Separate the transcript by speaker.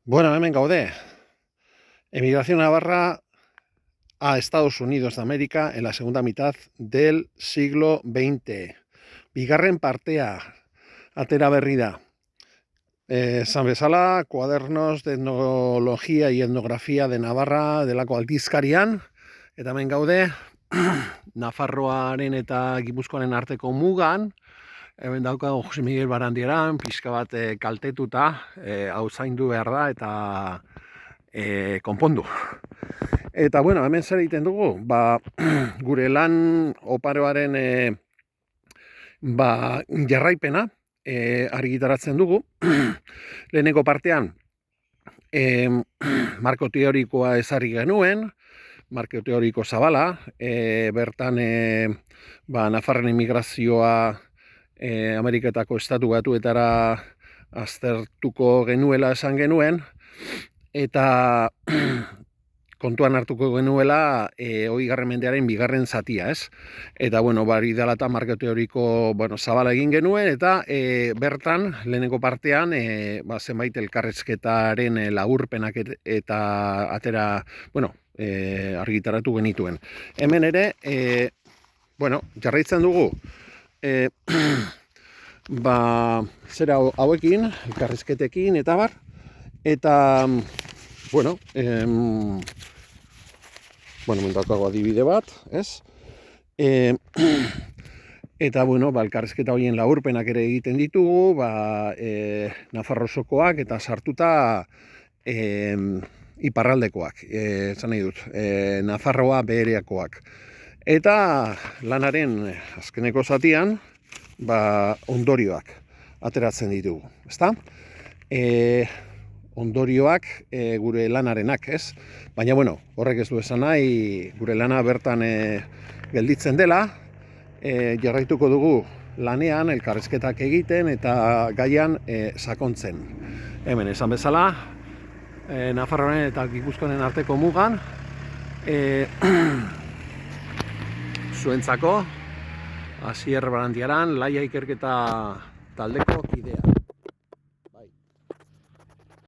Speaker 1: Bueno, hemen gaude. Emigración navarra a Estados Unidos de América en la segunda mitad del siglo XX. Bigarren partea, atera berri da. Esan bezala, cuadernos de etnología y etnografía de Navarra delako aldizkarian, eta hemen gaude, Nafarroaren eta Gipuzkoaren arteko mugan, hemen daukagu Jose Miguel Barandieran, pixka bat kaltetuta, hau zaindu behar da eta konpondu. Eta, bueno, hemen zer egiten dugu, gure lan oparoaren jarraipena argitaratzen dugu. Leheneko partean, marko teorikoa ezarri genuen, marko teoriko zabala, bertan Nafarren emigrazioa Ameriketako estatu batuetara aztertuko genuela esan genuen, eta kontuan hartuko genuela 20. mendearen bigarren zatia, ez? Eta, bueno, bari dela eta marko teoriko zabala egin genuen, eta bertan, lehenengo partean, zenbait elkarrezketaren laburpenak eta atera, argitaratu genituen. Hemen ere, jarraitzen dugu, zera hauekin, elkarrezketekin eta bar, eta, mentakago adibide bat, ez? Eta, elkarrezketa horien laburpenak ere egiten ditugu, Nafarrosokoak eta sartuta iparraldekoak, esan nahi dut, Nafarroa behereakoak. Eta lanaren azkeneko zatian, ondorioak ateratzen ditugu, ezta? Ondorioak gure lanarenak, ez? Baina, horrek ez du esan nahi, gure lana bertan gelditzen dela, jarraituko dugu lanean, elkarrezketak egiten eta gaian sakontzen. Hemen, esan bezala, Nafarroaren eta Gipuzkoaren arteko mugan, zuentzako, Asier Barandiaran, Laia Ikerketa taldeko kidea.